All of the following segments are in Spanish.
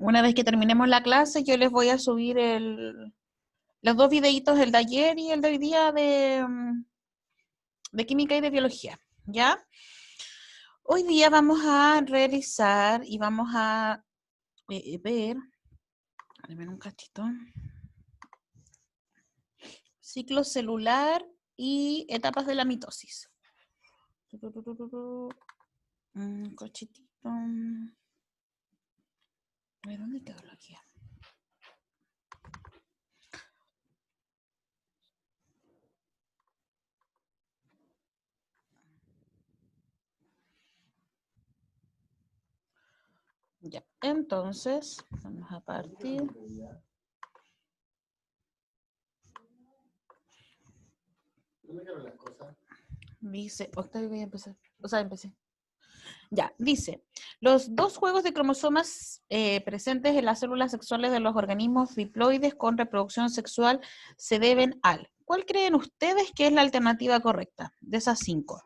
Una vez que terminemos la clase, yo les voy a subir los dos videitos, el de ayer y el de hoy día de química y de biología, ¿ya? Hoy día vamos a realizar y vamos a ver, déjenme un cachito, ciclo celular y etapas de la mitosis. Cachitito. A ver, ¿dónde quedó la guía? Ya, entonces, vamos a partir. Dice, Octavio, voy a empezar. O sea, empecé. Ya, dice, los dos juegos de cromosomas presentes en las células sexuales de los organismos diploides con reproducción sexual se deben al. ¿Cuál creen ustedes que es la alternativa correcta de esas 5?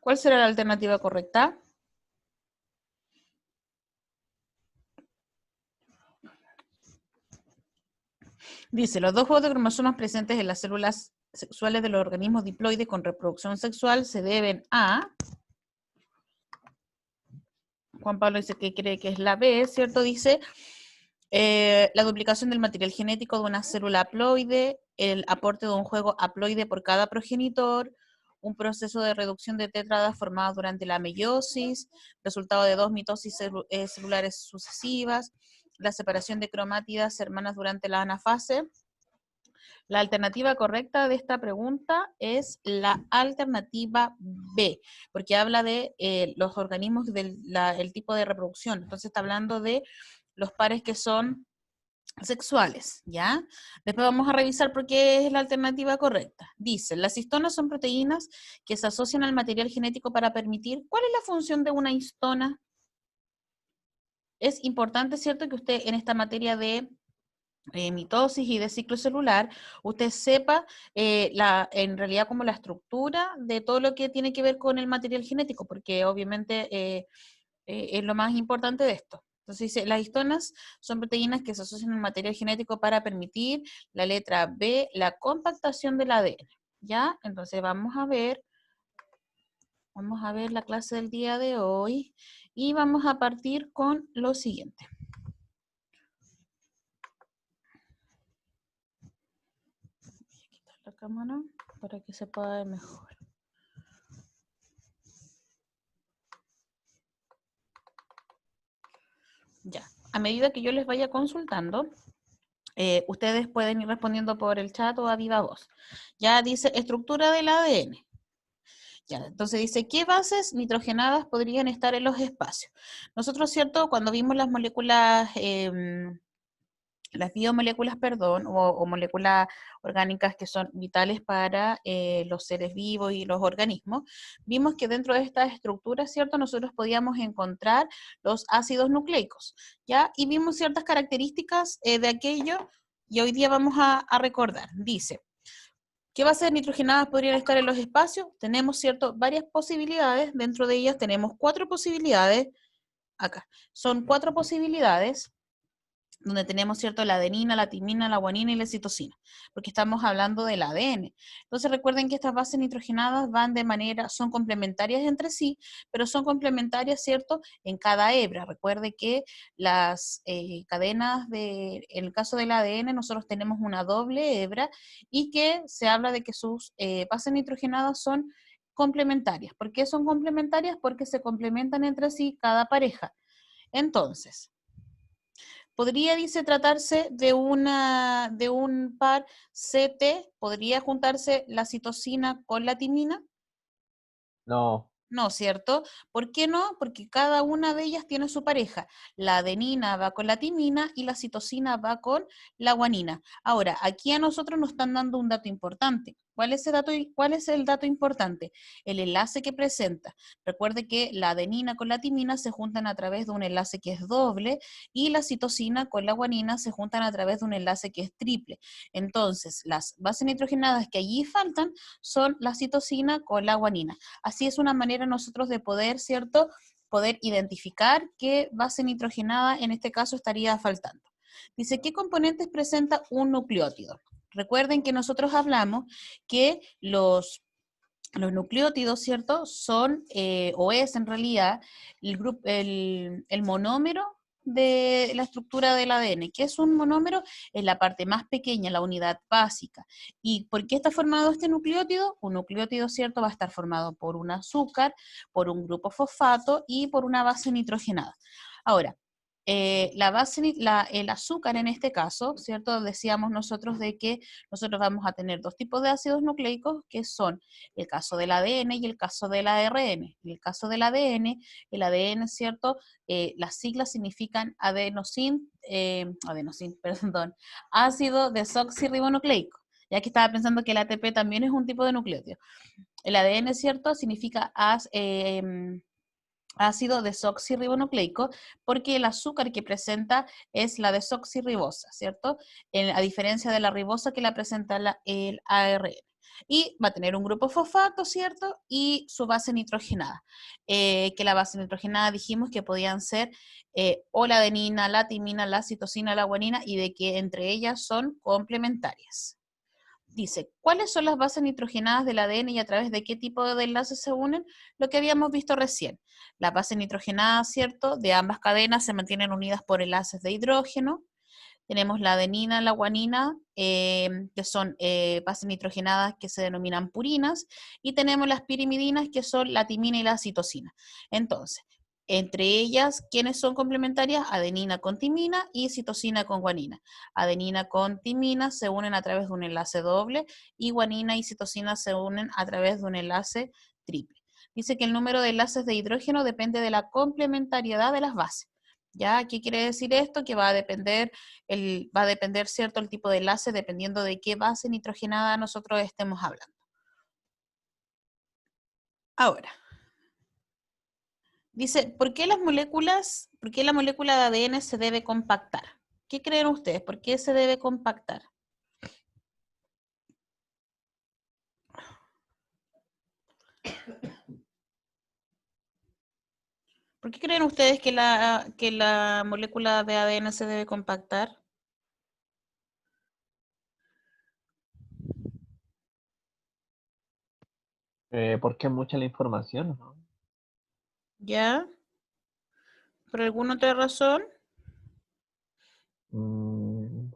¿Cuál será la alternativa correcta? Dice, los dos juegos de cromosomas presentes en las células sexuales de los organismos diploides con reproducción sexual se deben a... Juan Pablo dice que cree que es la B, ¿cierto? Dice, la duplicación del material genético de una célula haploide, el aporte de un juego haploide por cada progenitor, un proceso de reducción de tétradas formado durante la meiosis, resultado de 2 mitosis celulares sucesivas, la separación de cromátidas hermanas durante la anafase. La alternativa correcta de esta pregunta es la alternativa B, porque habla de los organismos del el tipo de reproducción. Entonces está hablando de los pares que son sexuales, ¿ya? Después vamos a revisar por qué es la alternativa correcta. Dice, las histonas son proteínas que se asocian al material genético para permitir... ¿Cuál es la función de una histona? Es importante, ¿cierto?, que usted en esta materia de mitosis y de ciclo celular, usted sepa en realidad como la estructura de todo lo que tiene que ver con el material genético, porque obviamente es lo más importante de esto. Entonces dice, las histonas son proteínas que se asocian al material genético para permitir, la letra B, la compactación del ADN. ¿Ya? Entonces vamos a ver la clase del día de hoy y vamos a partir con lo siguiente. Voy a quitar la cámara para que se pueda ver mejor. Ya, a medida que yo les vaya consultando, ustedes pueden ir respondiendo por el chat o a viva voz. Ya dice estructura del ADN. Ya, entonces dice, ¿qué bases nitrogenadas podrían estar en los espacios? Nosotros, ¿cierto? Cuando vimos las moléculas, las biomoléculas, perdón, o moléculas orgánicas que son vitales para los seres vivos y los organismos, vimos que dentro de estas estructuras, ¿cierto?, nosotros podíamos encontrar los ácidos nucleicos, ¿ya? Y vimos ciertas características de aquello, y hoy día vamos a recordar. Dice, ¿qué bases nitrogenadas podrían estar en los espacios? Tenemos, ¿cierto?, varias posibilidades, dentro de ellas tenemos 4 posibilidades, acá, son 4 posibilidades, donde tenemos, ¿cierto?, la adenina, la timina, la guanina y la citosina, porque estamos hablando del ADN. Entonces recuerden que estas bases nitrogenadas van de manera, son complementarias entre sí, pero son complementarias, ¿cierto?, en cada hebra. Recuerde que las cadenas, en el caso del ADN, nosotros tenemos una doble hebra y que se habla de que sus bases nitrogenadas son complementarias. ¿Por qué son complementarias? Porque se complementan entre sí cada pareja. Entonces, podría, dice, tratarse de un par CT, podría juntarse la citosina con la timina. No. No, ¿cierto? ¿Por qué no? Porque cada una de ellas tiene su pareja. La adenina va con la timina y la citosina va con la guanina. Ahora, aquí a nosotros nos están dando un dato importante. ¿Cuál es el dato importante? El enlace que presenta. Recuerde que la adenina con la timina se juntan a través de un enlace que es doble y la citosina con la guanina se juntan a través de un enlace que es triple. Entonces, las bases nitrogenadas que allí faltan son la citosina con la guanina. Así es una manera nosotros de poder, ¿cierto? Poder identificar qué base nitrogenada en este caso estaría faltando. Dice, ¿qué componentes presenta un nucleótido? Recuerden que nosotros hablamos que los nucleótidos, ¿cierto? Son, o es en realidad, el monómero de la estructura del ADN. ¿Qué es un monómero? Es la parte más pequeña, la unidad básica. ¿Y por qué está formado este nucleótido? Un nucleótido, ¿cierto? Va a estar formado por un azúcar, por un grupo fosfato y por una base nitrogenada. Ahora, el azúcar en este caso, ¿cierto? Decíamos nosotros de que nosotros vamos a tener dos tipos de ácidos nucleicos que son el caso del ADN y el caso del ARN. En el caso del ADN, el ADN, ¿cierto? Las siglas significan perdón, ácido desoxirribonucleico. Ya que estaba pensando que el ATP también es un tipo de nucleótido. El ADN, ¿cierto? Significa ácido desoxirribonucleico, porque el azúcar que presenta es la desoxirribosa, ¿cierto? A diferencia de la ribosa que la presenta el ARN. Y va a tener un grupo fosfato, ¿cierto? Y su base nitrogenada. Que la base nitrogenada dijimos que podían ser o la adenina, la timina, la citosina, la guanina, y de que entre ellas son complementarias. Dice, ¿cuáles son las bases nitrogenadas del ADN y a través de qué tipo de enlaces se unen? Lo que habíamos visto recién. Las bases nitrogenadas, ¿cierto? De ambas cadenas se mantienen unidas por enlaces de hidrógeno. Tenemos la adenina, la guanina, que son bases nitrogenadas que se denominan purinas, y tenemos las pirimidinas, que son la timina y la citosina. Entonces, entre ellas, ¿quiénes son complementarias? Adenina con timina y citosina con guanina. Adenina con timina se unen a través de un enlace doble y guanina y citosina se unen a través de un enlace triple. Dice que el número de enlaces de hidrógeno depende de la complementariedad de las bases. ¿Ya? ¿Qué quiere decir esto? Que va a depender, ¿cierto?, el tipo de enlace dependiendo de qué base nitrogenada nosotros estemos hablando. Ahora, dice, ¿por qué la molécula de ADN se debe compactar? ¿Qué creen ustedes? ¿Por qué se debe compactar? ¿Por qué creen ustedes que la molécula de ADN se debe compactar? Porque es mucha la información, ¿no? ¿Ya? ¿Por alguna otra razón? Mm,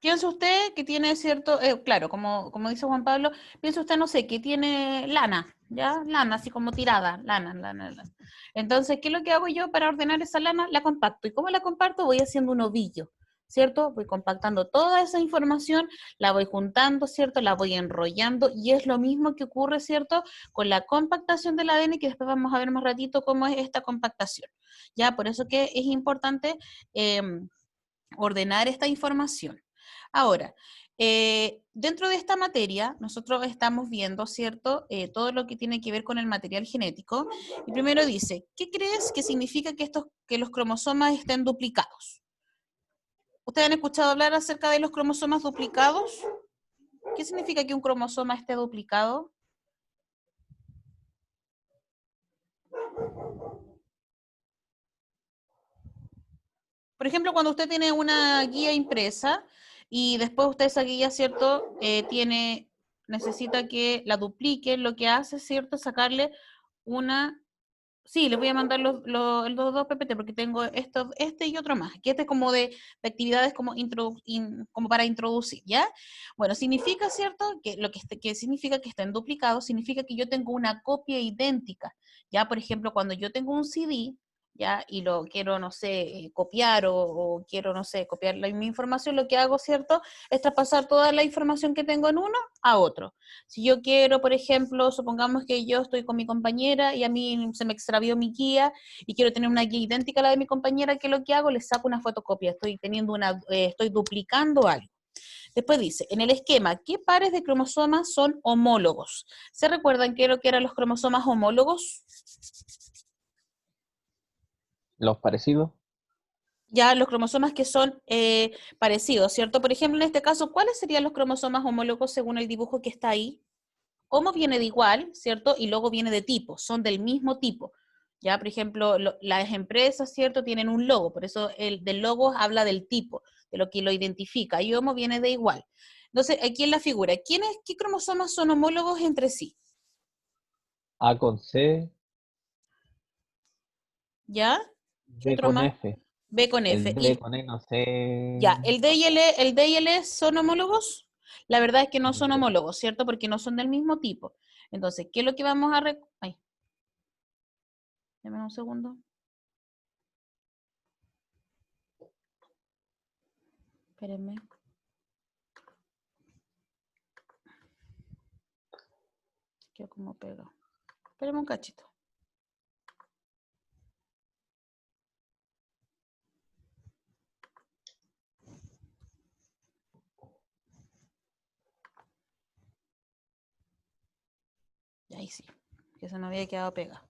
Piensa usted que tiene cierto, claro, como dice Juan Pablo, piensa usted, no sé, que tiene lana, ¿ya? Lana, así como tirada, lana. Entonces, ¿qué es lo que hago yo para ordenar esa lana? La compacto. ¿Y cómo la comparto? Voy haciendo un ovillo, ¿cierto? Voy compactando toda esa información, la voy juntando, ¿cierto? La voy enrollando y es lo mismo que ocurre, ¿cierto? Con la compactación del ADN, que después vamos a ver más ratito cómo es esta compactación, ¿ya? Por eso que es importante ordenar esta información. Ahora, dentro de esta materia, nosotros estamos viendo, ¿cierto?, todo lo que tiene que ver con el material genético. Y primero dice, ¿qué crees que significa que los cromosomas estén duplicados? ¿Ustedes han escuchado hablar acerca de los cromosomas duplicados? ¿Qué significa que un cromosoma esté duplicado? Por ejemplo, cuando usted tiene una guía impresa y después usted esa guía, ¿cierto? Necesita que la duplique, lo que hace, ¿cierto? Sacarle una. Sí, les voy a mandar los dos PPT porque tengo este y otro más, que este es como de actividades como, como para introducir, ¿ya? Bueno, significa, ¿cierto? Que lo que significa que estén duplicados, significa que yo tengo una copia idéntica, ¿ya? Por ejemplo, cuando yo tengo un CD, ¿ya? Y lo quiero, no sé, copiar o quiero, no sé, copiar la misma información, lo que hago, ¿cierto? Es traspasar toda la información que tengo en uno a otro. Si yo quiero, por ejemplo, supongamos que yo estoy con mi compañera y a mí se me extravió mi guía y quiero tener una guía idéntica a la de mi compañera, ¿qué es lo que hago? Le saco una fotocopia, estoy teniendo estoy duplicando algo. Después dice, en el esquema, ¿qué pares de cromosomas son homólogos? ¿Se recuerdan qué es lo que eran los cromosomas homólogos? Los parecidos, Ya los cromosomas que son parecidos, ¿cierto? Por ejemplo, en este caso, ¿cuáles serían los cromosomas homólogos según el dibujo que está ahí? Homo viene de igual, ¿cierto? Y logo viene de tipo, son del mismo tipo. Ya, por ejemplo, las empresas, ¿cierto? Tienen un logo, por eso el del logo habla del tipo, de lo que lo identifica, y homo viene de igual. Entonces, aquí en la figura, ¿qué cromosomas son homólogos entre sí? A con C, ¿Ya? ¿Qué B otro con más? F, B con F. el D Y con E, no sé. ya, el D y el E son homólogos. La verdad es que no son D. homólogos, ¿cierto? Porque no son del mismo tipo. Entonces, ¿qué es lo que vamos a... Ay, dame un segundo. Espérenme. Quedó como pega. Espérenme un cachito. Y ahí sí, que se me había quedado pegado.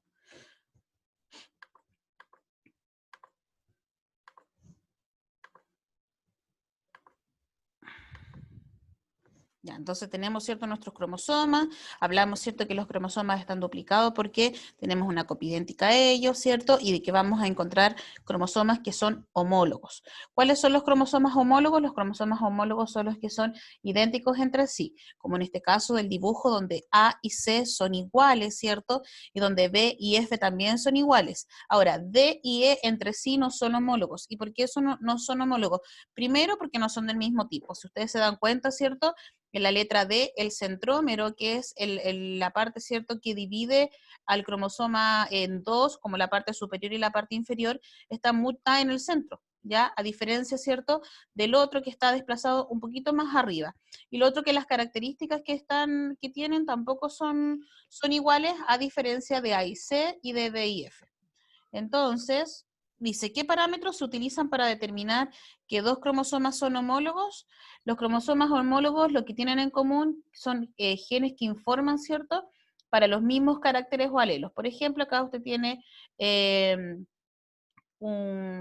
Ya, entonces tenemos, ¿cierto?, nuestros cromosomas, hablamos, ¿cierto?, que los cromosomas están duplicados porque tenemos una copia idéntica a ellos, ¿cierto?, y de que vamos a encontrar cromosomas que son homólogos. ¿Cuáles son los cromosomas homólogos? Los cromosomas homólogos son los que son idénticos entre sí, como en este caso del dibujo donde A y C son iguales, ¿cierto?, y donde B y F también son iguales. Ahora, D y E entre sí no son homólogos. ¿Y por qué eso no son homólogos? Primero, porque no son del mismo tipo. Si ustedes se dan cuenta, ¿cierto?, en la letra D, el centrómero, que es la parte, ¿cierto?, que divide al cromosoma en dos, como la parte superior y la parte inferior, está en el centro, ¿ya? A diferencia, ¿cierto?, del otro que está desplazado un poquito más arriba. Y lo otro que las características que tienen tampoco son iguales, a diferencia de A y C y de D y F. Entonces, dice, ¿qué parámetros se utilizan para determinar que dos cromosomas son homólogos? Los cromosomas homólogos lo que tienen en común son genes que informan, ¿cierto?, para los mismos caracteres o alelos. Por ejemplo, acá usted tiene eh,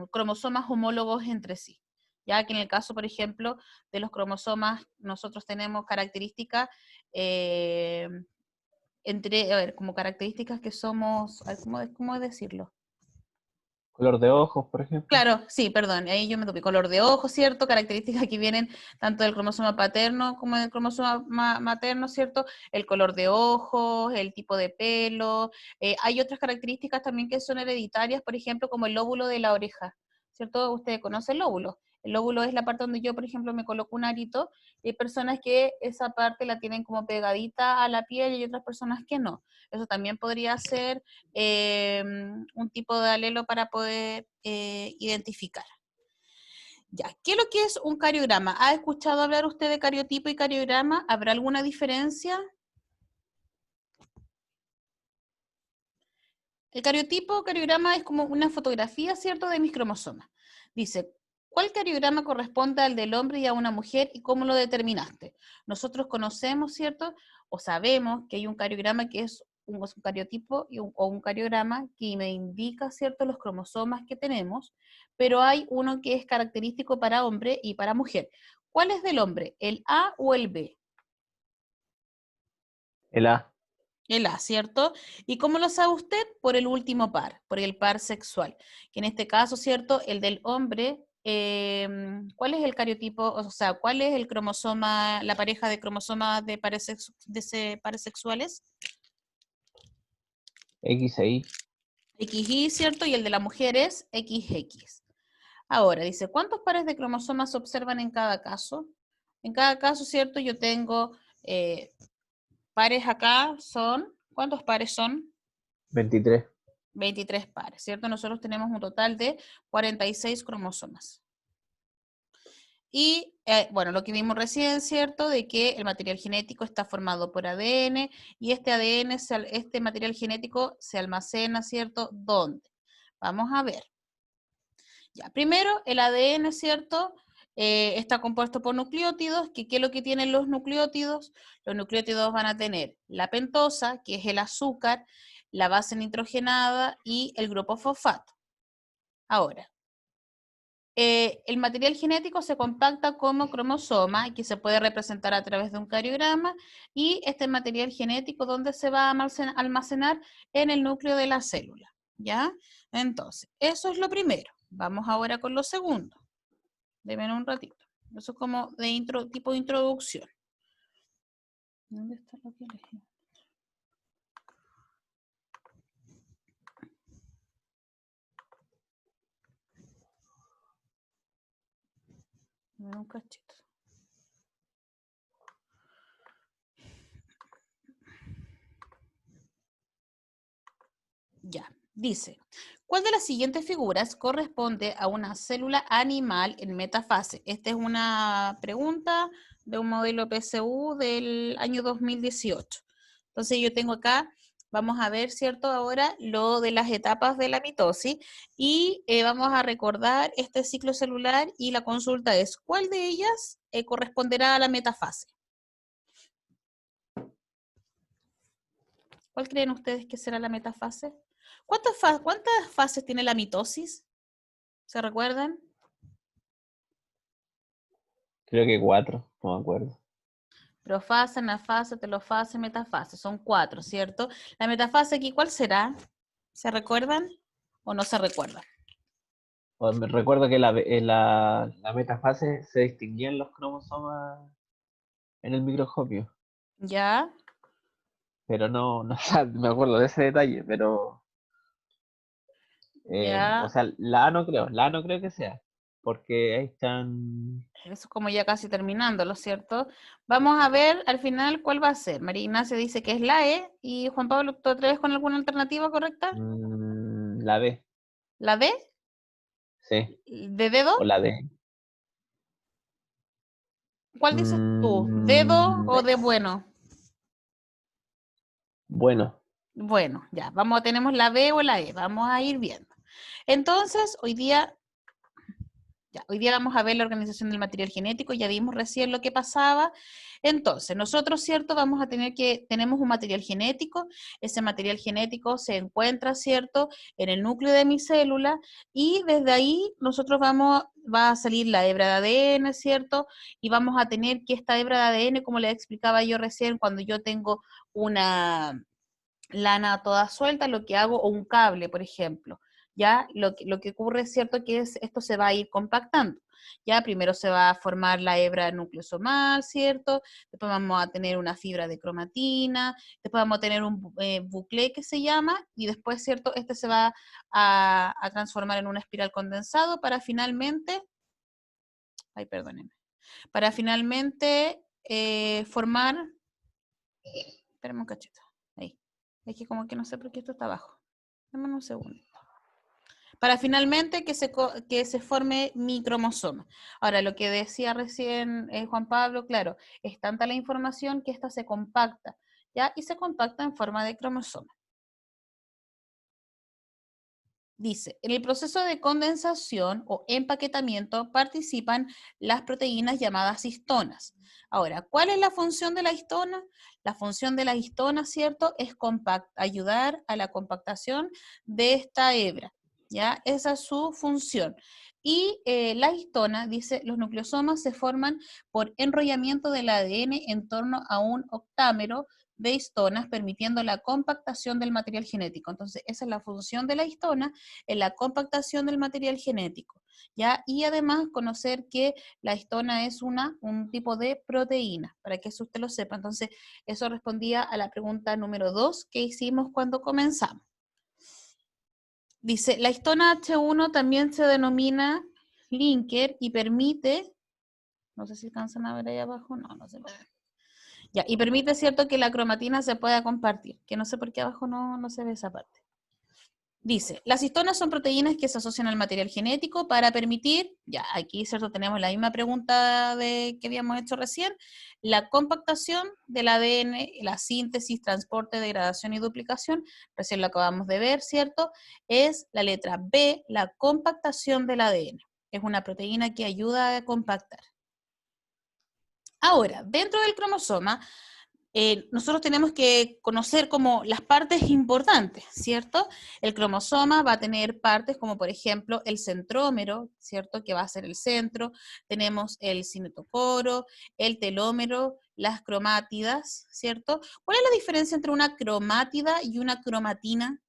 cromosomas homólogos entre sí. Ya que en el caso, por ejemplo, de los cromosomas, nosotros tenemos características a ver, como características que somos, a ver, ¿cómo decirlo? Color de ojos, por ejemplo. Claro, sí, perdón, ahí yo me topé. Color de ojos, ¿cierto? Características que vienen tanto del cromosoma paterno como del cromosoma materno, ¿cierto? El color de ojos, el tipo de pelo. Hay otras características también que son hereditarias, por ejemplo, como el lóbulo de la oreja, ¿cierto? Usted conoce el lóbulo. El lóbulo es la parte donde yo, por ejemplo, me coloco un arito, y hay personas que esa parte la tienen como pegadita a la piel y hay otras personas que no. Eso también podría ser un tipo de alelo para poder identificar. Ya, ¿qué es lo que es un cariograma? ¿Ha escuchado hablar usted de cariotipo y cariograma? ¿Habrá alguna diferencia? El cariotipo o cariograma es como una fotografía, ¿cierto?, de mis cromosomas. Dice, ¿cuál cariograma corresponde al del hombre y a una mujer y cómo lo determinaste? Nosotros conocemos, ¿cierto?, o sabemos que hay un cariograma que es un cariotipo o un cariograma que me indica, ¿cierto?, los cromosomas que tenemos, pero hay uno que es característico para hombre y para mujer. ¿Cuál es del hombre, el A o el B? El A. El A, ¿cierto? ¿Y cómo lo sabe usted? Por el último par, por el par sexual. Que en este caso, ¿cierto? El del hombre, ¿cuál es el cariotipo? O sea, ¿cuál es el cromosoma, la pareja de cromosomas de pares sexuales? X e Y. XY, ¿cierto? Y el de la mujer es XX. Ahora, dice, ¿cuántos pares de cromosomas se observan en cada caso? En cada caso, ¿cierto? Yo tengo pares acá, ¿cuántos pares son? 23. 23 pares, ¿cierto? Nosotros tenemos un total de 46 cromosomas. Y, bueno, lo que vimos recién, ¿cierto? De que el material genético está formado por ADN y este ADN, este material genético se almacena, ¿cierto? ¿Dónde? Vamos a ver. Ya, primero, el ADN, ¿cierto? Está compuesto por nucleótidos, que ¿qué es lo que tienen los nucleótidos? Los nucleótidos van a tener la pentosa, que es el azúcar, la base nitrogenada y el grupo fosfato. Ahora, el material genético se compacta como cromosoma, que se puede representar a través de un cariograma, y este material genético, ¿dónde se va a almacenar? En el núcleo de la célula, ¿ya? Entonces, eso es lo primero. Vamos ahora con lo segundo. Deben un ratito. Eso es como de tipo de introducción. ¿Dónde está lo que elegí? Deben un cachito. Ya, dice, ¿cuál de las siguientes figuras corresponde a una célula animal en metafase? Esta es una pregunta de un modelo PSU del año 2018. Entonces yo tengo acá, vamos a ver, ¿cierto? Ahora lo de las etapas de la mitosis y vamos a recordar este ciclo celular y la consulta es, ¿cuál de ellas corresponderá a la metafase? ¿Cuál creen ustedes que será la metafase? ¿Cuántas fases tiene la mitosis? ¿Se recuerdan? Creo que 4, no me acuerdo. Profase, anafase, telofase, metafase. Son 4, ¿cierto? La metafase aquí, ¿cuál será? ¿Se recuerdan o no se recuerdan? Me recuerdo que la metafase se distinguían los cromosomas en el microscopio, ¿Ya? pero no, o sea, me acuerdo de ese detalle, pero, o ¿Ya? sea, la A no creo que sea, porque ahí están, Eso es como ya casi terminándolo, ¿cierto? Vamos a ver al final cuál va a ser. María Ignacia dice que es la E y Juan Pablo, ¿tú otra vez con alguna alternativa correcta? la B, ¿La D? sí, ¿De dedo? o la D. ¿Cuál dices tú? ¿Dedo Mm, o de bueno? bueno, Bueno, ya, tenemos la B o la E, vamos a ir viendo. Entonces, hoy día vamos a ver la organización del material genético, ya vimos recién lo que pasaba. Entonces, nosotros, ¿cierto? Tenemos un material genético, ese material genético se encuentra, ¿cierto? En el núcleo de mi célula y desde ahí va a salir la hebra de ADN, ¿cierto? Y vamos a tener que esta hebra de ADN, como les explicaba yo recién, cuando yo tengo una lana toda suelta, lo que hago, o un cable, por ejemplo, ya lo que ocurre es cierto que esto se va a ir compactando. Ya primero se va a formar la hebra nucleosomal, ¿cierto? Después vamos a tener una fibra de cromatina, después vamos a tener un bucle que se llama, y después, ¿cierto? Este se va a transformar en una espiral condensado para finalmente, ay, perdónenme, para finalmente formar, espérame un cachito, ahí. Es que como que no sé por qué esto está abajo. Dame un segundo. Para finalmente que se forme mi cromosoma. Ahora, lo que decía recién Juan Pablo, claro, es tanta la información que esta se compacta, ¿ya? Y se compacta en forma de cromosoma. Dice, en el proceso de condensación o empaquetamiento participan las proteínas llamadas histonas. Ahora, ¿cuál es la función de la histona? La función de la histona, ¿cierto? Es ayudar a la compactación de esta hebra, ¿ya? Esa es su función. Y la histona, dice, los nucleosomas se forman por enrollamiento del ADN en torno a un octámero de histonas, permitiendo la compactación del material genético. Entonces, esa es la función de la histona, en la compactación del material genético, ¿ya? Y además conocer que la histona es un tipo de proteína, para que eso usted lo sepa. Entonces, eso respondía a la pregunta número 2 que hicimos cuando comenzamos. Dice, la histona H1 también se denomina linker y permite, no sé si alcanzan a ver ahí abajo, no se puede. Ya, y permite, ¿cierto?, que la cromatina se pueda compartir, que no sé por qué abajo no se ve esa parte. Dice, las histonas son proteínas que se asocian al material genético para permitir, ya aquí cierto tenemos la misma pregunta que habíamos hecho recién, la compactación del ADN, la síntesis, transporte, degradación y duplicación, recién lo acabamos de ver, ¿cierto? Es la letra B, la compactación del ADN. Es una proteína que ayuda a compactar. Ahora, dentro del cromosoma, nosotros tenemos que conocer como las partes importantes, ¿cierto? El cromosoma va a tener partes como por ejemplo el centrómero, ¿cierto? Que va a ser el centro, tenemos el cinetocoro, el telómero, las cromátidas, ¿cierto? ¿Cuál es la diferencia entre una cromátida y una cromatina?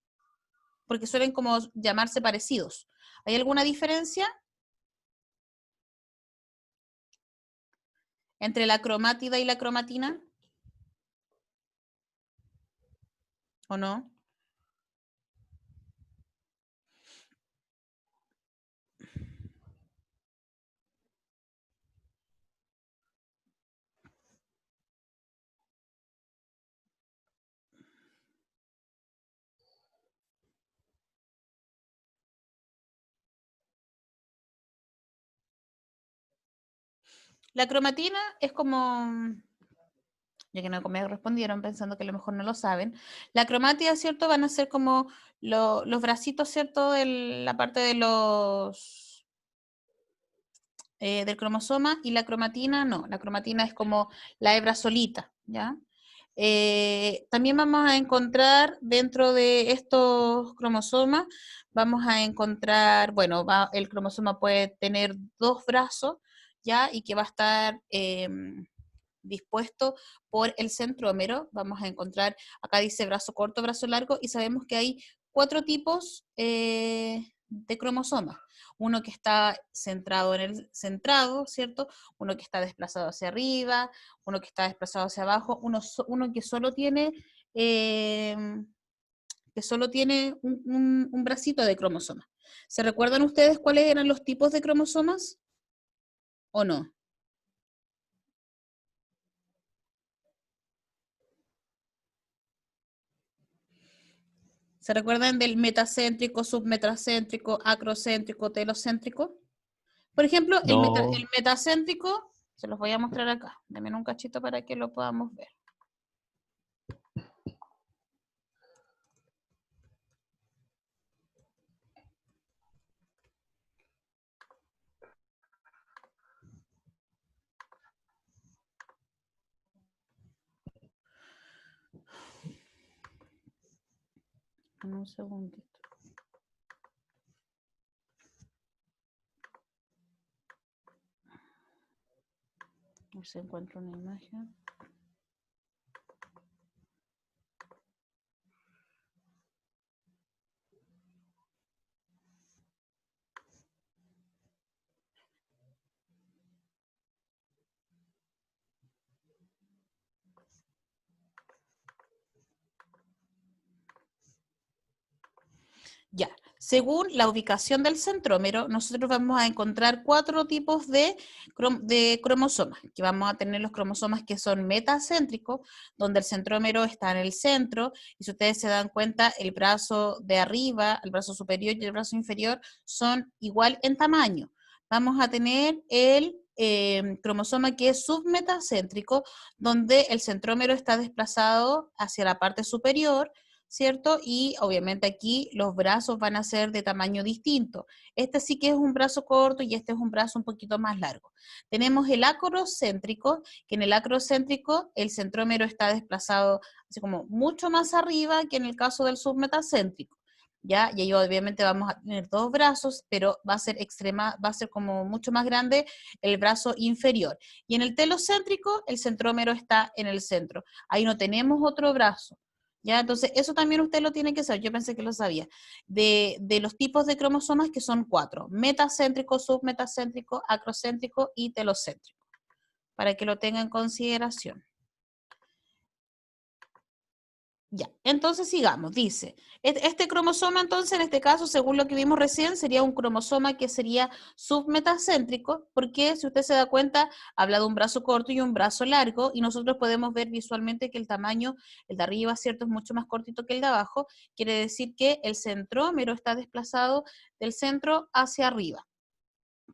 Porque suelen como llamarse parecidos. ¿Hay alguna diferencia entre la cromátida y la cromatina? ¿O no? La cromatina es como, ya que no me respondieron pensando que a lo mejor no lo saben, la cromátida, ¿cierto? Van a ser como los bracitos, ¿cierto? De la parte de del cromosoma, y la cromatina no, la cromatina es como la hebra solita, ¿ya? También vamos a encontrar dentro de estos cromosomas, vamos a encontrar, bueno, el cromosoma puede tener dos brazos, ¿ya? Y que va a estar dispuesto por el centrómero. Vamos a encontrar, acá dice brazo corto, brazo largo, y sabemos que hay 4 tipos de cromosomas. Uno que está centrado en el centrado, ¿cierto? Uno que está desplazado hacia arriba, uno que está desplazado hacia abajo, uno eh, que solo tiene un bracito de cromosoma. ¿Se recuerdan ustedes cuáles eran los tipos de cromosomas? ¿O no? ¿Se recuerdan del metacéntrico, submetacéntrico, acrocéntrico, telocéntrico? Por ejemplo, el No, metacéntrico, se los voy a mostrar acá. Denme un cachito para que lo podamos ver. Un segundito. A ver si encuentro una imagen. Ya, según la ubicación del centrómero, nosotros vamos a encontrar 4 tipos de cromosomas, que vamos a tener los cromosomas que son metacéntricos, donde el centrómero está en el centro, y si ustedes se dan cuenta, el brazo de arriba, el brazo superior y el brazo inferior son igual en tamaño. Vamos a tener el cromosoma que es submetacéntrico, donde el centrómero está desplazado hacia la parte superior, ¿cierto? Y obviamente aquí los brazos van a ser de tamaño distinto. Este sí que es un brazo corto y este es un brazo un poquito más largo. Tenemos el acrocéntrico, que en el acrocéntrico el centrómero está desplazado así como mucho más arriba que en el caso del submetacéntrico. ¿Ya? Y ahí obviamente vamos a tener 2 brazos, pero va a ser como mucho más grande el brazo inferior. Y en el telocéntrico, el centrómero está en el centro. Ahí no tenemos otro brazo. ¿Ya? Entonces, eso también usted lo tiene que saber, yo pensé que lo sabía, de los tipos de cromosomas que son 4, metacéntrico, submetacéntrico, acrocéntrico y telocéntrico, para que lo tenga en consideración. Ya, entonces sigamos, dice, este cromosoma entonces en este caso, según lo que vimos recién, sería un cromosoma que sería submetacéntrico, porque si usted se da cuenta, habla de un brazo corto y un brazo largo, y nosotros podemos ver visualmente que el tamaño, el de arriba, cierto, es mucho más cortito que el de abajo, quiere decir que el centrómero está desplazado del centro hacia arriba.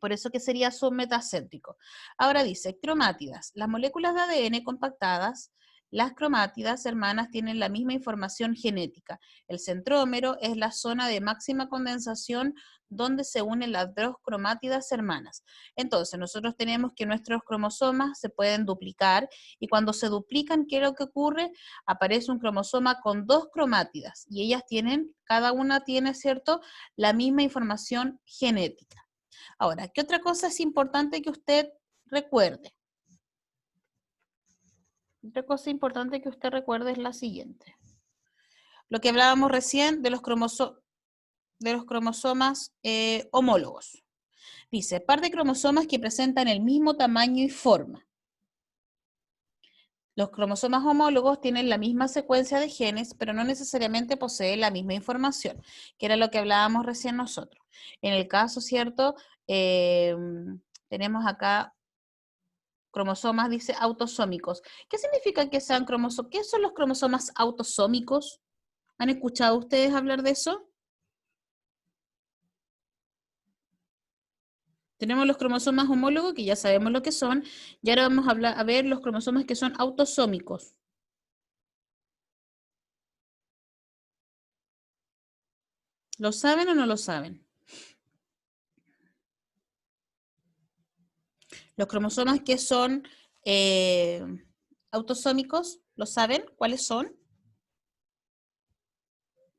Por eso que sería submetacéntrico. Ahora dice, cromátidas. Las moléculas de ADN compactadas, las cromátidas hermanas tienen la misma información genética. El centrómero es la zona de máxima condensación donde se unen las dos cromátidas hermanas. Entonces, nosotros tenemos que nuestros cromosomas se pueden duplicar y cuando se duplican, ¿qué es lo que ocurre? Aparece un cromosoma con dos cromátidas y ellas tienen, cada una tiene, ¿cierto?, la misma información genética. Ahora, ¿qué otra cosa es importante que usted recuerde? Otra cosa importante que usted recuerde es la siguiente. Lo que hablábamos recién de los cromosomas homólogos. Dice, par de cromosomas que presentan el mismo tamaño y forma. Los cromosomas homólogos tienen la misma secuencia de genes, pero no necesariamente poseen la misma información, que era lo que hablábamos recién nosotros. En el caso, ¿cierto? Tenemos acá cromosomas, dice, autosómicos. ¿Qué significa que sean cromosomas? ¿Qué son los cromosomas autosómicos? ¿Han escuchado ustedes hablar de eso? Tenemos los cromosomas homólogos, que ya sabemos lo que son, y ahora vamos a ver los cromosomas que son autosómicos. ¿Lo saben o no lo saben? Los cromosomas que son autosómicos, ¿lo saben? ¿Cuáles son?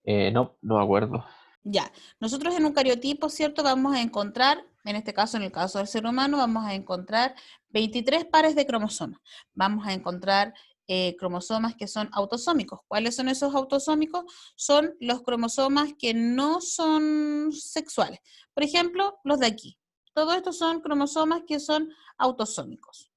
No, no me acuerdo. Ya, nosotros en un cariotipo, ¿cierto? Vamos a encontrar, en este caso, en el caso del ser humano, vamos a encontrar 23 pares de cromosomas. Vamos a encontrar cromosomas que son autosómicos. ¿Cuáles son esos autosómicos? Son los cromosomas que no son sexuales. Por ejemplo, los de aquí. Todos estos son cromosomas que son autosómicos.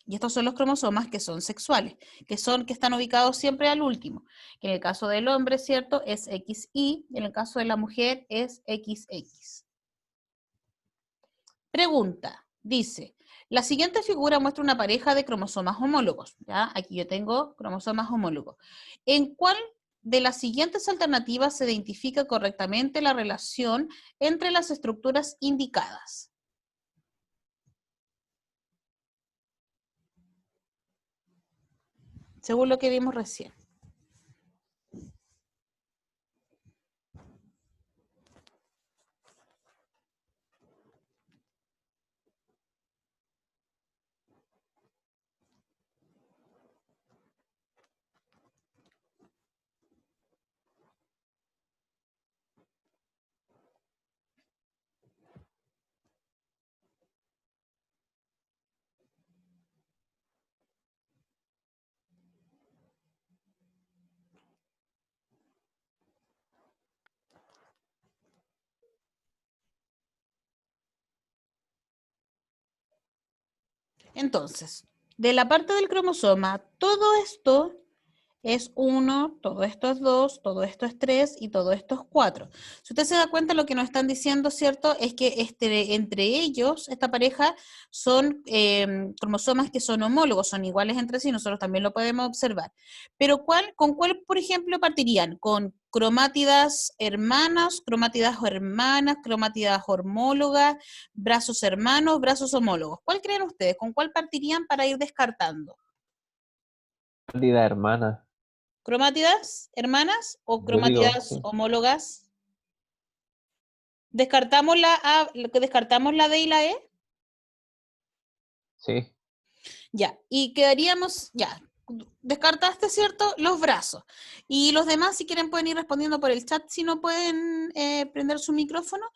Y estos son los cromosomas que son sexuales, que están ubicados siempre al último. Que en el caso del hombre, ¿cierto? Es XY, y en el caso de la mujer es XX. Pregunta, dice, la siguiente figura muestra una pareja de cromosomas homólogos. ¿Ya? Aquí yo tengo cromosomas homólogos. ¿En cuál de las siguientes alternativas se identifica correctamente la relación entre las estructuras indicadas? Según lo que vimos recién. Entonces, de la parte del cromosoma, todo esto es 1, todo esto es 2, todo esto es 3 y todo esto es 4. Si usted se da cuenta, lo que nos están diciendo, ¿cierto? Es que entre ellos, esta pareja, son cromosomas que son homólogos, son iguales entre sí, nosotros también lo podemos observar. Pero ¿con cuál, por ejemplo, partirían? ¿Con cromátidas hermanas, cromátidas homólogas, brazos hermanos, brazos homólogos? ¿Cuál creen ustedes? ¿Con cuál partirían para ir descartando? Cándida hermana. ¿Cromátidas hermanas o Yo digo, cromátidas sí. homólogas? ¿Descartamos la A, descartamos la D y la E? Sí. Ya, y quedaríamos, ya, descartaste, ¿cierto? Los brazos. Y los demás, si quieren, pueden ir respondiendo por el chat, si no pueden prender su micrófono.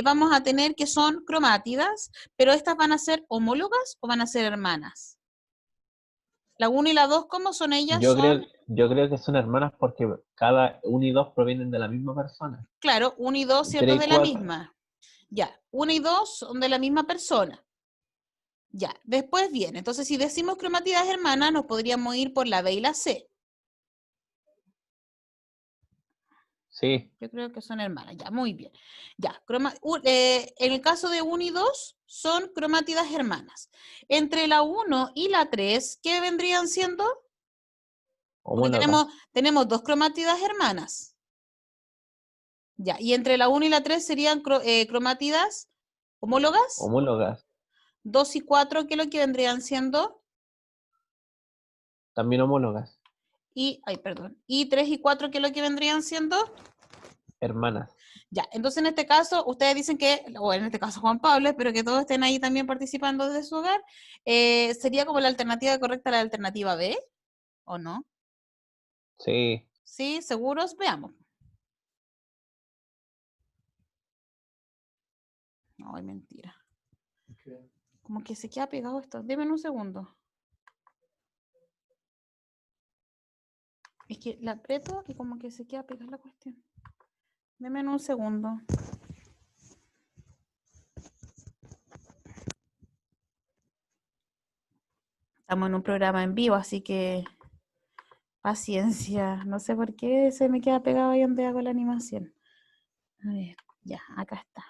Vamos a tener que son cromátidas, pero estas van a ser homólogas o van a ser hermanas. La 1 y la 2, ¿cómo son ellas? Son, Yo creo que son hermanas porque cada 1 y 2 provienen de la misma persona. claro, 1 y 2, Y ¿cierto? 3 y De la 4, misma. Ya, 1 y 2 son de la misma persona. Ya, después viene. Entonces, si decimos cromátidas hermanas, nos podríamos ir por la B y la C. Sí, Yo creo que son hermanas, ya, muy bien. Ya, en el caso de 1 y 2 son cromátidas hermanas. Entre la 1 y la 3, ¿qué vendrían siendo? Porque homólogas, tenemos dos cromátidas hermanas. Ya, y entre la 1 y la 3 serían cromátidas homólogas. homólogas, 2 y 4, ¿qué es lo que vendrían siendo? también homólogas, Y, ay, perdón. Y 3 y 4, ¿qué es lo que vendrían siendo? hermanas. Ya, entonces en este caso, ustedes dicen que, o en este caso Juan Pablo, espero que todos estén ahí también participando desde su hogar, ¿sería como la alternativa correcta la alternativa B o no? Sí, ¿Sí? ¿Seguros? Veamos. No, mentira. Como que se queda pegado esto. Deme un segundo. Es que la aprieto y como que se queda pegada la cuestión. Deme un segundo. Estamos en un programa en vivo, así que paciencia. No sé por qué se me queda pegado ahí donde hago la animación. A ver, ya, acá está.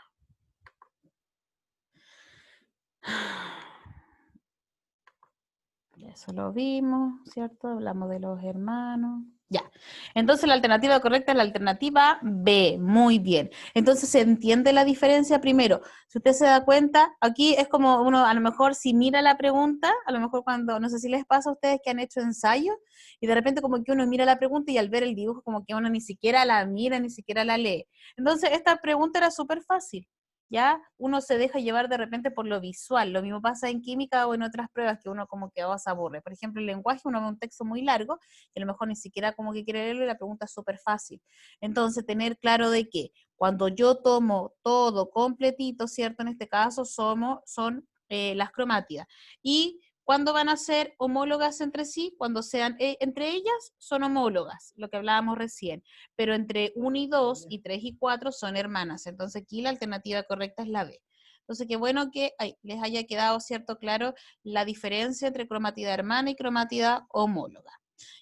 Eso lo vimos, ¿cierto? Hablamos de los hermanos. Ya. Entonces la alternativa correcta es la alternativa B. Muy bien. Entonces se entiende la diferencia primero. Si usted se da cuenta, aquí es como uno, a lo mejor si mira la pregunta, a lo mejor cuando, no sé si les pasa a ustedes que han hecho ensayos y de repente como que uno mira la pregunta y al ver el dibujo como que uno ni siquiera la mira, ni siquiera la lee. Entonces esta pregunta era súper fácil. ¿Ya? Uno se deja llevar de repente por lo visual. Lo mismo pasa en química o en otras pruebas que uno como que se aburre. Por ejemplo, el lenguaje, uno ve un texto muy largo y a lo mejor ni siquiera como que quiere leerlo y la pregunta es súper fácil. Entonces, tener claro de que cuando yo tomo todo completito, ¿cierto? En este caso son las cromátidas. Y ¿cuándo van a ser homólogas entre sí? Cuando sean entre ellas, son homólogas, lo que hablábamos recién. Pero entre 1 y 2 y 3 y 4 son hermanas. Entonces aquí la alternativa correcta es la B. Entonces qué bueno que les haya quedado cierto claro la diferencia entre cromatida hermana y cromatida homóloga.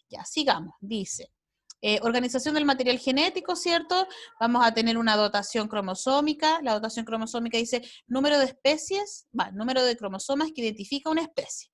Ya, sigamos. Dice, organización del material genético, ¿cierto? Vamos a tener una dotación cromosómica. La dotación cromosómica dice número de especies, número de cromosomas que identifica una especie.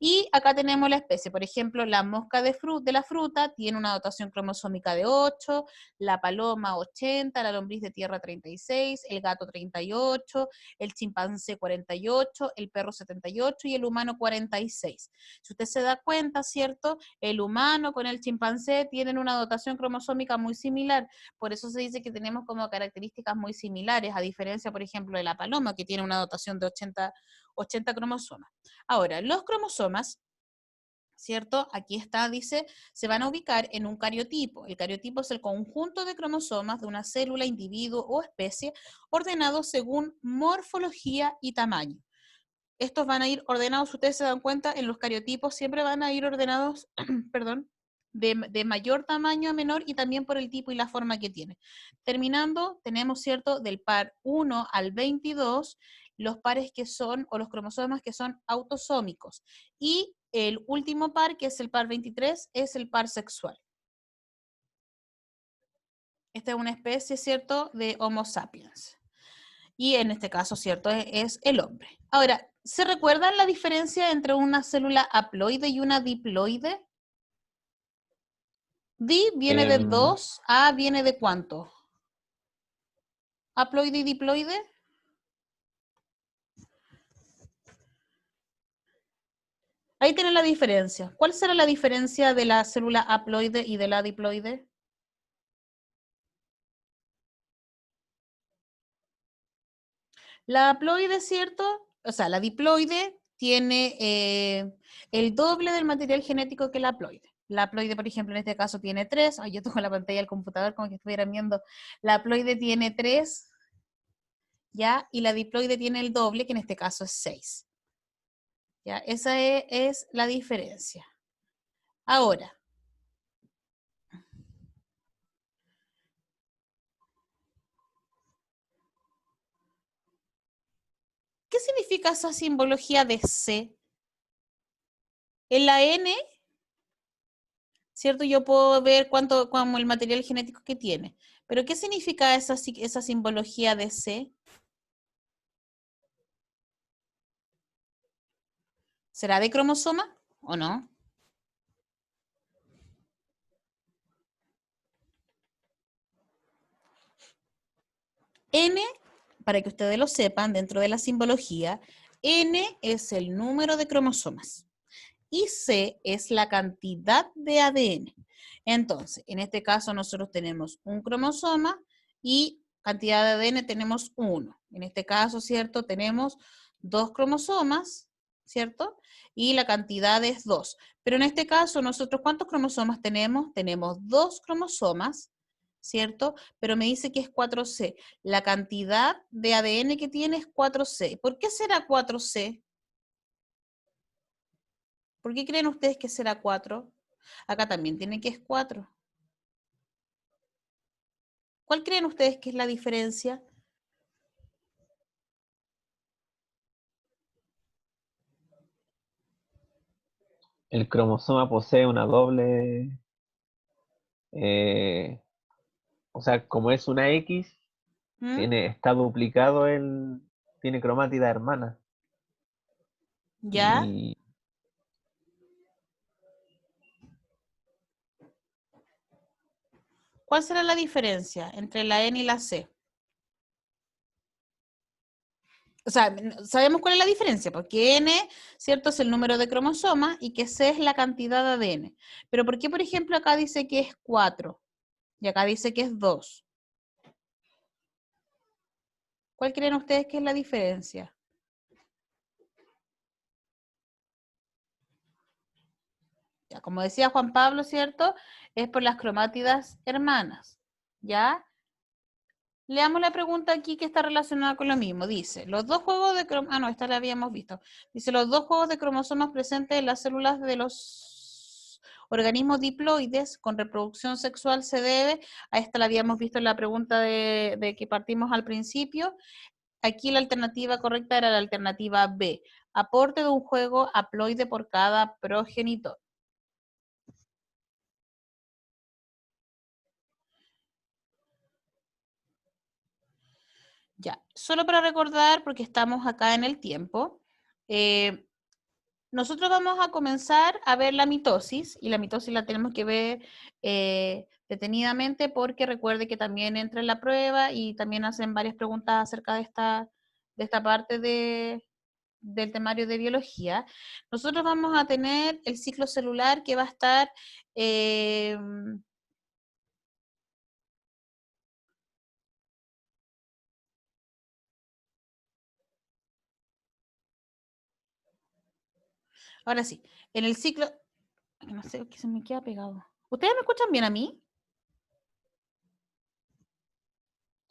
Y acá tenemos la especie, por ejemplo, la mosca de la fruta tiene una dotación cromosómica de 8, la paloma 80, la lombriz de tierra 36, el gato 38, el chimpancé 48, el perro 78 y el humano 46. Si usted se da cuenta, ¿cierto? El humano con el chimpancé tienen una dotación cromosómica muy similar, por eso se dice que tenemos como características muy similares, a diferencia, por ejemplo, de la paloma, que tiene una dotación de 80 cromosomas. Ahora, los cromosomas, ¿cierto? Aquí está, dice, se van a ubicar en un cariotipo. El cariotipo es el conjunto de cromosomas de una célula, individuo o especie ordenados según morfología y tamaño. Estos van a ir ordenados, si ustedes se dan cuenta, en los cariotipos siempre van a ir ordenados, perdón, de mayor tamaño a menor y también por el tipo y la forma que tiene. Terminando, tenemos, ¿cierto?, del par 1 al 22, los pares que son, o los cromosomas que son autosómicos. Y el último par, que es el par 23, es el par sexual. Esta es una especie, ¿cierto?, de Homo sapiens. Y en este caso, ¿cierto?, es el hombre. Ahora, ¿se recuerdan la diferencia entre una célula haploide y una diploide? Di viene de Em, 2, A viene de ¿cuánto? ¿Haploide y diploide? Ahí tienen la diferencia. ¿Cuál será la diferencia de la célula haploide y de la diploide? La haploide, ¿cierto? O sea, la diploide tiene el doble del material genético que la haploide. La haploide, por ejemplo, en este caso tiene 3. Ay, yo tengo la pantalla del computador como que estuvieran viendo. La haploide tiene 3, ¿ya? Y la diploide tiene el doble, que en este caso es 6. ¿Ya? Esa es la diferencia. Ahora, ¿qué significa esa simbología de C? En la N, ¿cierto? Yo puedo ver como el material genético que tiene, ¿Pero qué significa esa simbología de C? ¿Será de cromosoma o no? N, para que ustedes lo sepan, dentro de la simbología, N es el número de cromosomas y C es la cantidad de ADN. Entonces, en este caso nosotros tenemos un cromosoma y cantidad de ADN tenemos 1. En este caso, ¿cierto? Tenemos 2 cromosomas, ¿cierto? Y la cantidad es 2. Pero en este caso, nosotros, ¿cuántos cromosomas tenemos? Tenemos 2 cromosomas, ¿cierto? Pero me dice que es 4C. La cantidad de ADN que tiene es 4C. ¿Por qué será 4C? ¿Por qué creen ustedes que será 4? Acá también tiene que es 4. ¿Cuál creen ustedes que es la diferencia? El cromosoma posee una doble, eh, o sea, como es una X, ¿Mm? está duplicado tiene cromátida hermana. ¿Ya? Y ¿Cuál será la diferencia entre la N y la C? O sea, sabemos cuál es la diferencia, porque N, ¿cierto?, es el número de cromosomas y que C es la cantidad de ADN. Pero ¿por qué, por ejemplo, acá dice que es 4 y acá dice que es 2? ¿Cuál creen ustedes que es la diferencia? Ya, como decía Juan Pablo, ¿cierto? Es por las cromátidas hermanas, ¿ya? Leamos la pregunta aquí que está relacionada con lo mismo. Dice, los dos juegos de cromosomas, no, esta la habíamos visto. Dice, los dos juegos de cromosomas presentes en las células de los organismos diploides con reproducción sexual se debe, a esta la habíamos visto en la pregunta de que partimos al principio. Aquí la alternativa correcta era la alternativa B, aporte de un juego haploide por cada progenitor. Ya, solo para recordar, porque estamos acá en el tiempo, nosotros vamos a comenzar a ver la mitosis, y la mitosis la tenemos que ver detenidamente porque recuerde que también entra en la prueba y también hacen varias preguntas acerca de esta parte del temario de biología. Nosotros vamos a tener el ciclo celular que va a estar... ahora sí, en el ciclo... No sé, que se me queda pegado. ¿Ustedes me escuchan bien a mí?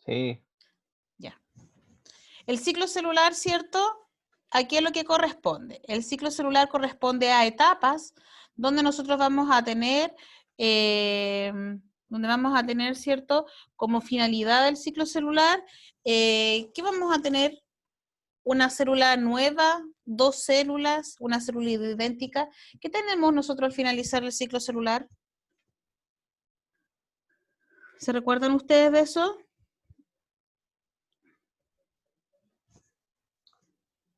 sí, Ya. El ciclo celular, ¿cierto? Aquí es lo que corresponde. El ciclo celular corresponde a etapas donde nosotros vamos a tener, ¿cierto? Como finalidad del ciclo celular, ¿qué vamos a tener? Una célula nueva, dos células, una célula idéntica. ¿Qué tenemos nosotros al finalizar el ciclo celular? ¿Se recuerdan ustedes de eso?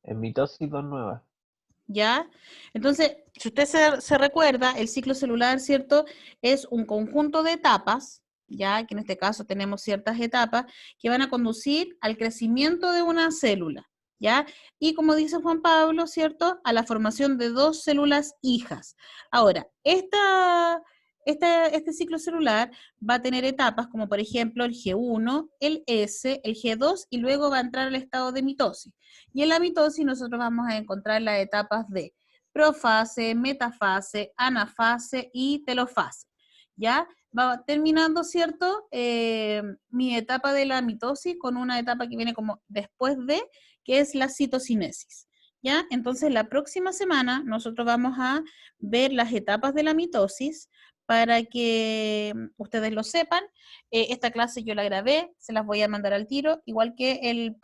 en mitosis dos nuevas. ¿Ya? Entonces, si usted se recuerda, el ciclo celular, ¿cierto? Es un conjunto de etapas, ¿ya? Que en este caso tenemos ciertas etapas que van a conducir al crecimiento de una célula, ¿ya? Y como dice Juan Pablo, ¿cierto? A la formación de dos células hijas. Ahora, este ciclo celular va a tener etapas como por ejemplo el G1, el S, el G2 y luego va a entrar al estado de mitosis. Y en la mitosis nosotros vamos a encontrar las etapas de profase, metafase, anafase y telofase. ¿Ya? Va terminando, ¿cierto? Mi etapa de la mitosis con una etapa que viene como después de, que es la citocinesis. ¿Ya? Entonces la próxima semana nosotros vamos a ver las etapas de la mitosis para que ustedes lo sepan. Esta clase yo la grabé, se las voy a mandar al tiro, igual que el